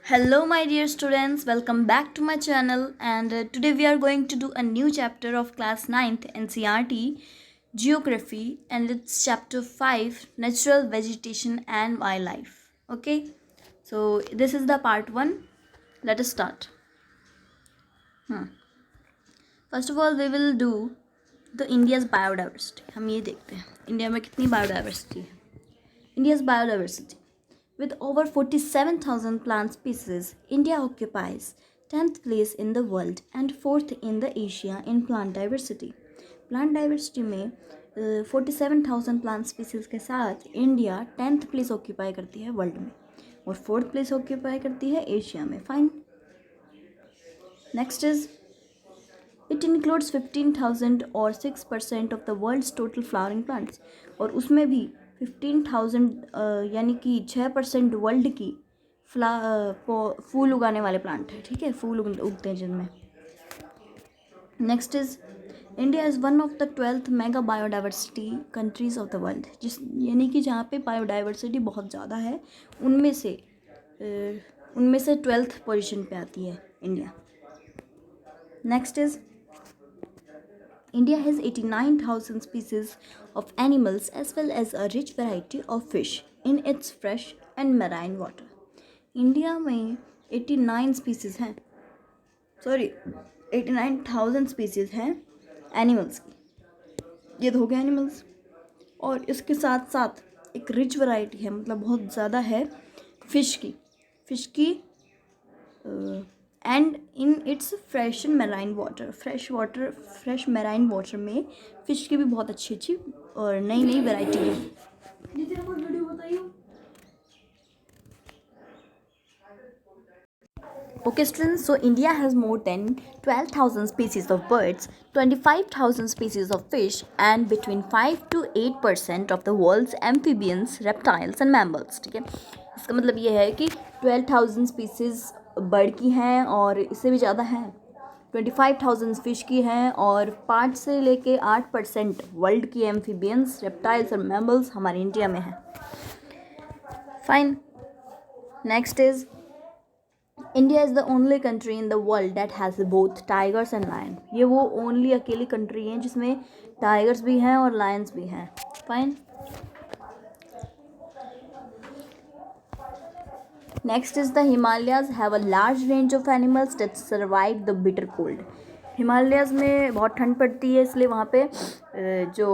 Hello, my dear students. Welcome back to my channel. And today we are going to do a new chapter of class 9th NCRT Geography, and it's chapter 5 Natural Vegetation and Wildlife. Okay, so this is the part 1. Let us start. First of all, we will do the India's biodiversity. हम ये देखते हैं India में कितनी biodiversity है. India's biodiversity. With over 47,000 plant species, India occupies 10th place in the world and 4th in the Asia in plant diversity. Plant diversity में 47,000 plant species के साथ इंडिया 10th place ऑक्यूपाई करती है world में और 4th place occupy करती है Asia में. Fine. Next is it includes 15,000 और 6% of the world's total flowering plants, और उसमें भी 15,000 यानी कि 6% वर्ल्ड की फूल उगाने वाले प्लांट है. ठीक है, फूल उगते हैं जिनमें. Next is India is one of the 12th mega biodiversity countries of the world, जिस यानी कि जहाँ पे बायोडाइवर्सिटी बहुत ज़्यादा है उनमें से 12th पोजीशन पे आती है India. Next is India has 89,000 species of animals as well as a rich variety of fish in its fresh and marine water. India में 89 स्पीसीज़ हैं, 89,000 स्पीसीज़ हैं एनिमल्स की. ये तो हो गया एनिमल्स, और इसके साथ साथ एक रिच वैरायटी है, मतलब बहुत ज़्यादा है फिश की and in its fresh and marine water. Fresh marine water में फ़िश की भी बहुत अच्छी और नई वैरायटी है. Okay students, so India has more than 12,000 species of birds, 25,000 species of fish and between 5 to 8% of the world's amphibians, reptiles and mammals. ठीक है, इसका मतलब ये है कि 12,000 स्पीसीज़ बर्ड की हैं और इससे भी ज़्यादा हैं, 25,000 फिश की हैं और 5 से लेके 8% वर्ल्ड की एम्फीबियंस, रेप्टाइल्स और मैमल्स हमारे इंडिया में हैं. Fine. Next is India is the only country in the world that has both tigers and lion. ये वो ओनली अकेली कंट्री है जिसमें टाइगर्स भी हैं और लायंस भी हैं. Fine. Next is the Himalayas have a large range of animals that survive the bitter cold. Himalayas में बहुत ठंड पड़ती है, इसलिए वहाँ पे जो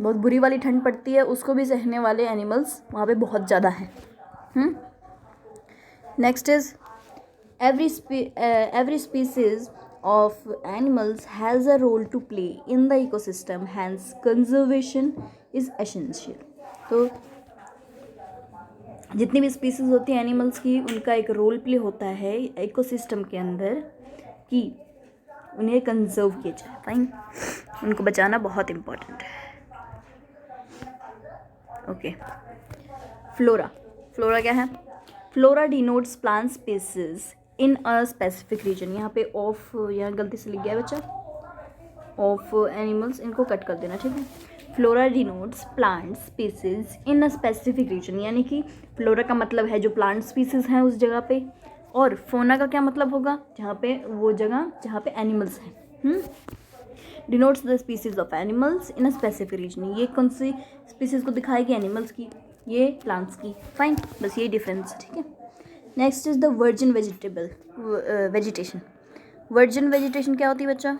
बहुत बुरी वाली ठंड पड़ती है उसको भी सहने वाले एनिमल्स वहाँ पे बहुत ज़्यादा हैं. Next is every species of animals has a role to play in the ecosystem, hence conservation is essential. तो जितनी भी स्पीसीज़ होती हैं एनिमल्स की, उनका एक रोल प्ले होता है इकोसिस्टम के अंदर कि उन्हें कंजर्व किया जाए. फाइन. उनको बचाना बहुत इम्पोर्टेंट है. ओके. फ्लोरा क्या है? Flora denotes plant species in a specific region. यहाँ पे यहाँ गलती से लिख गया बच्चा, ऑफ एनिमल्स, इनको कट कर देना. ठीक है. Flora denotes plant species in a specific region, यानी कि फ्लोरा का मतलब है जो प्लांट स्पीसीज हैं उस जगह पे, और फोना का क्या मतलब होगा? जहाँ पे वो जगह जहाँ पे एनिमल्स हैं. Denotes the species of animals in a specific region. ये कौन सी स्पीसीज को दिखाएगी? एनिमल्स की, ये प्लांट्स की. फाइन. बस यही डिफरेंस है. ठीक है. Next is the virgin vegetation. Virgin vegetation क्या होती है बच्चा?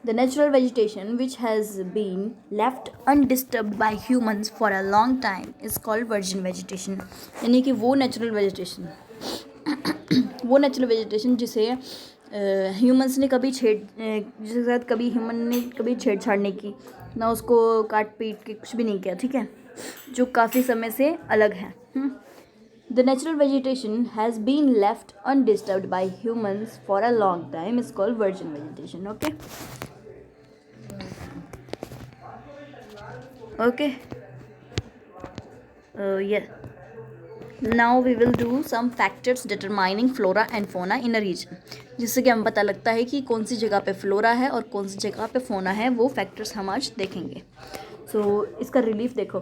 The natural vegetation which has been left undisturbed by humans for a long time is called virgin vegetation. यानी कि वो नेचुरल वेजिटेशन जिसे ह्यूमंस ने जिसके साथ कभी ह्यूमन ने कभी छेड़छाड़ नहीं की, ना उसको काट पीट के कुछ भी नहीं किया. ठीक है, जो काफ़ी समय से अलग है. The natural vegetation has been left undisturbed by humans for a long time is called virgin vegetation. Okay. Yeah. Now we will do some factors determining flora and fauna in a region, जिससे कि हम पता लगता है कि कौन सी जगह पे फ्लोरा है और कौन सी जगह पे फोना है. वो फैक्टर्स हम आज देखेंगे. इसका रिलीफ देखो.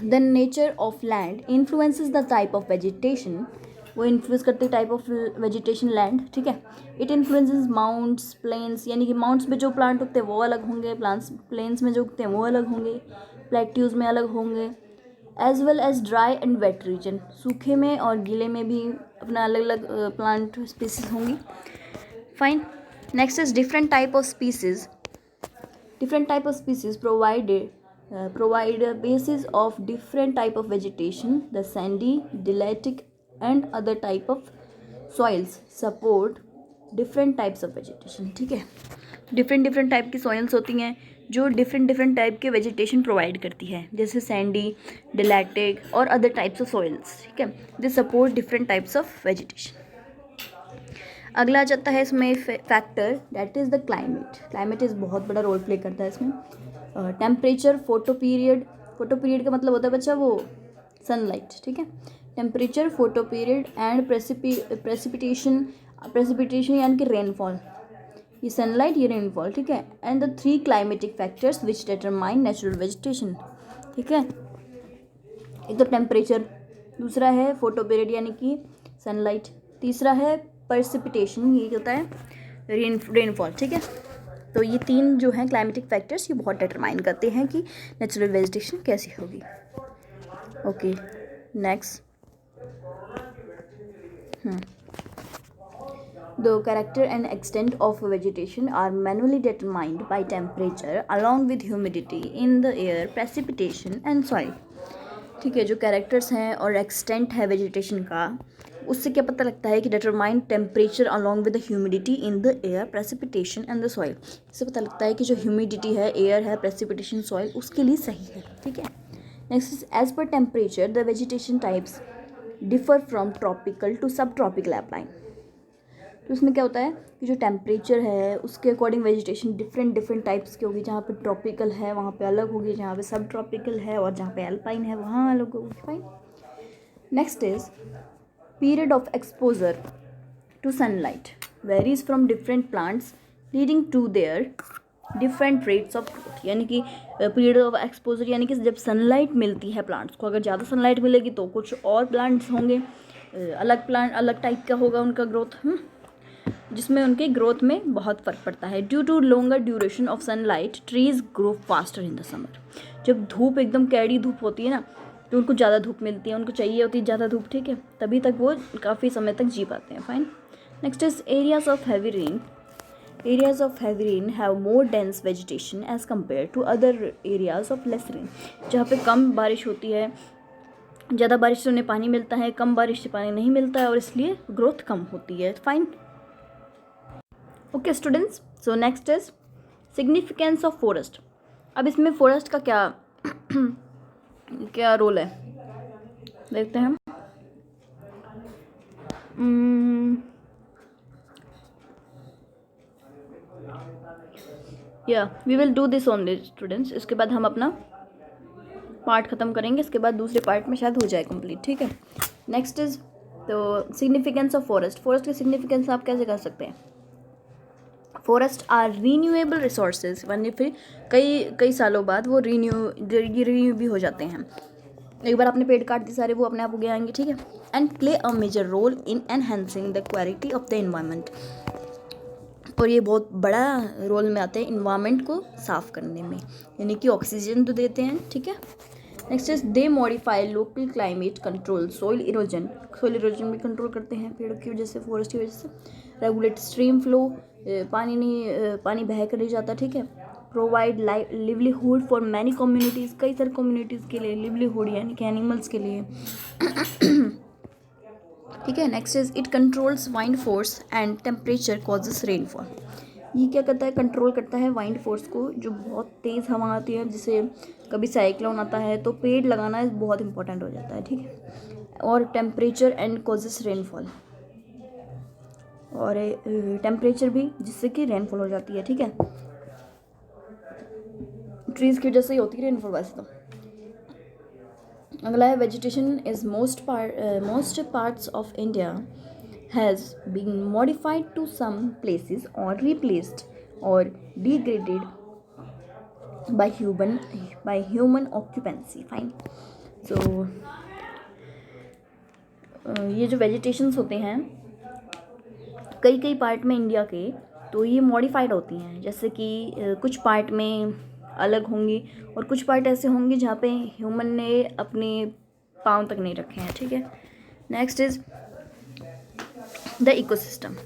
The nature of land influences the type of vegetation, वो इन्फ्लुएंस करती है टाइप ऑफ वेजिटेशन लैंड, ठीक है। इट इन्फ्लुएंसेस माउंट्स प्लेन्स, यानी कि माउंट्स में जो प्लांट उगते हैं वो अलग होंगे, प्लांट्स प्लेन्स में जो उगते हैं वो अलग होंगे, प्लेट्यूज में अलग होंगे, as well as dry and wet region, सूखे में और गीले में भी अपना अलग अलग प्लांट स्पीसीज होंगी। Fine. Next is different type of species. Different type of species provide a basis of different type of vegetation. The sandy, delatic, and other type of soils support different types of vegetation. ठीक है, different type की soils होती हैं जो different type के vegetation provide करती है, जैसे सैंडी, डिलैक्टिक और अदर टाइप्स ऑफ सॉइल्स, ठीक है। They support different types of vegetation. अगला आ जाता है इसमें factor, that is the climate. Climate is बहुत बड़ा रोल प्ले करता है इसमें। टेम्परेचर, फोटो पीरियड का मतलब होता है बच्चा वो सनलाइट, ठीक है। Temperature, photo period and precipitation यानी कि रेनफॉल, ये सनलाइट, ये रेनफॉल, ठीक है। And the 3 climatic factors which determine natural vegetation, ठीक है। एक तो टेम्परेचर, दूसरा है फोटो पीरियड यानी कि सनलाइट, तीसरा है प्रेसिपिटेशन, ये होता है रेनफॉल, ठीक है। तो ये 3 जो हैं क्लाइमेटिक फैक्टर्स, ये बहुत डिटरमाइन करते हैं कि नेचुरल वेजिटेशन कैसी होगी। Okay, next. The character and extent of vegetation are manually determined by temperature along with humidity in the air, precipitation and soil. ठीक है, जो कैरेक्टर्स हैं और एक्सटेंट है वेजिटेशन का, उससे क्या पता लगता है कि determine temperature along with the humidity in the air, precipitation and the soil. इससे पता लगता है कि जो ह्यूमिडिटी है, एयर है, प्रेसिपिटेशन, सॉइल उसके लिए सही है, ठीक है। Next, as per temperature the vegetation types differ from tropical to sub tropical एप्लाइन। तो इसमें क्या होता है कि जो टेम्परेचर है उसके अकॉर्डिंग वेजिटेशन डिफरेंट टाइप्स की होगी। जहाँ पे ट्रॉपिकल है वहाँ पे अलग होगी, जहाँ पे सब ट्रॉपिकल है और जहाँ पे अल्पाइन है वहाँ अलग होगी। Fine. Next is period of exposure to sunlight varies from different plants leading to their different rates of growth. यानी कि पीरियड ऑफ एक्सपोजर यानी कि जब सनलाइट मिलती है प्लांट्स को, अगर ज़्यादा सनलाइट मिलेगी तो कुछ और प्लांट्स होंगे, अलग प्लांट अलग टाइप का होगा उनका ग्रोथ, जिसमें उनके ग्रोथ में बहुत फ़र्क पड़ता है। Due to longer duration of sunlight trees grow faster in the summer. जब धूप एकदम कैडी धूप होती है ना, तो उनको ज़्यादा धूप मिलती है, उनको चाहिए होती है ज़्यादा धूप, ठीक है, तभी तक वो काफ़ी समय तक जी पाते हैं। Fine. Next is areas of heavy rain. Areas of heavy rain have more dense vegetation as compare to other areas of less rain. जहाँ पे कम बारिश होती है, ज़्यादा बारिश से उन्हें पानी मिलता है, कम बारिश से पानी नहीं मिलता है और इसलिए ग्रोथ कम होती है। Fine. Okay students, so next is significance of forest. अब इसमें फॉरेस्ट का क्या रोल है देखते हैं। We will do this only students. इसके बाद हम अपना पार्ट ख़त्म करेंगे, इसके बाद दूसरे पार्ट में शायद हो जाए कंप्लीट, ठीक है। नेक्स्ट इज तो सिग्निफिकेंस ऑफ फॉरेस्ट। फॉरेस्ट की सिग्निफिकेंस आप कैसे कर सकते हैं। फॉरेस्ट आर रीन्यूएबल रिसोर्सेज, यानी फिर कई सालों बाद वो रिन्यू भी हो जाते हैं। एक बार आपने पेड़ काट दिए सारे, वो अपने आप उगे आएंगे, ठीक है। And play a major role in enhancing the quality of the environment, और ये बहुत बड़ा रोल में आते हैं इन्वायरमेंट को साफ करने में, यानी कि ऑक्सीजन तो देते हैं, ठीक है। Next is they modify local climate control soil erosion. Soil erosion भी कंट्रोल करते हैं पेड़ों की वजह से, फॉरेस्ट की वजह से। रेगुलेट स्ट्रीम फ्लो, पानी बह कर नहीं जाता, ठीक है। Provide livelihood for many communities, कई सारी कम्युनिटीज़ के लिए लिवलीहुड यानी कि एनिमल्स के लिए, ठीक है। Next is it controls wind force and temperature causes rainfall. ये क्या करता है, कंट्रोल करता है वाइंड फोर्स को, जो बहुत तेज़ हवा आती है, जिसे कभी साइक्लोन आता है तो पेड़ लगाना बहुत इंपॉर्टेंट हो जाता है, ठीक है। और टेम्परेचर एंड कॉजेस रेनफॉल, और टेम्परेचर भी जिससे कि रेनफॉल हो जाती है, ठीक है। ट्रीज़ की वजह से ही होती है रेनफॉल वैसे तो। अगला है vegetation is most parts of India has been modified to some places or replaced or degraded by human occupancy. Fine. सो ये जो वेजिटेशंस होते हैं कई कई पार्ट में इंडिया के, तो ये मॉडिफाइड होती हैं, जैसे कि कुछ पार्ट में अलग होंगी और कुछ पार्ट ऐसे होंगे जहाँ पे ह्यूमन ने अपने पाँव तक नहीं रखे हैं, ठीक है। Next is the ecosystem.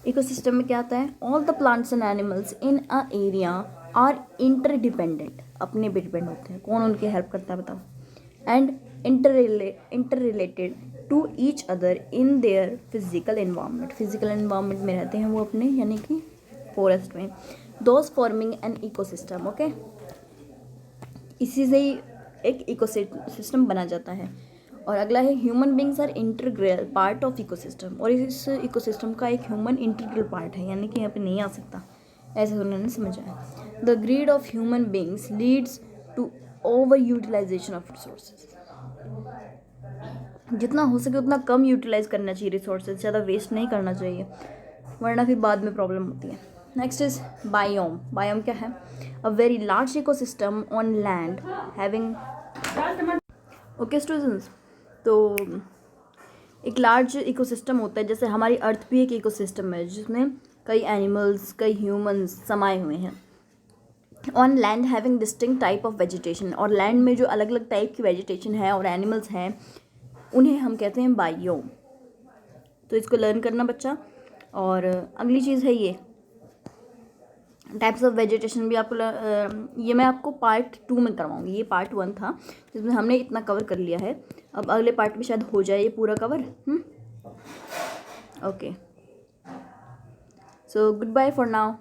Ecosystem में क्या आता है? All the plants and animals in a area are interdependent, अपने पे डिपेंड होते हैं। कौन उनकी हेल्प करता है बताओ? And interrelated to each other in their physical environment, physical environment में रहते हैं वो अपने, यानी कि फॉरेस्ट में। Those forming an ecosystem, okay. इसी से ही एक इकोसिस्टम बना जाता है। और अगला है human beings are integral part of ecosystem, और इस इकोसिस्टम का एक ह्यूमन इंटीग्रल पार्ट है, यानी कि यहाँ पे नहीं आ सकता, ऐसे उन्होंने समझा है। The greed of human beings leads to over utilization of resources, जितना हो सके उतना कम यूटिलाइज करना चाहिए रिसोर्सेज, ज़्यादा वेस्ट नहीं करना चाहिए, वरना फिर बाद में प्रॉब्लम होती है। Next is biome. बायोम क्या है? A very large ecosystem on land having, okay students, तो एक लार्ज इकोसिस्टम होता है, जैसे हमारी अर्थ भी एक इकोसिस्टम है जिसमें कई एनिमल्स, कई ह्यूमंस समाये हुए हैं। On land having distinct type of vegetation, और लैंड में जो अलग अलग टाइप की वेजिटेशन है और एनिमल्स हैं उन्हें हम कहते हैं बायोम। तो इसको लर्न करना बच्चा। और अगली चीज़ है ये टाइप्स ऑफ वेजिटेशन भी आपको ये मैं आपको पार्ट 2 में करवाऊंगी, ये पार्ट 1 था जिसमें हमने इतना कवर कर लिया है। अब अगले पार्ट में शायद हो जाए ये पूरा cover. Okay, so goodbye for now.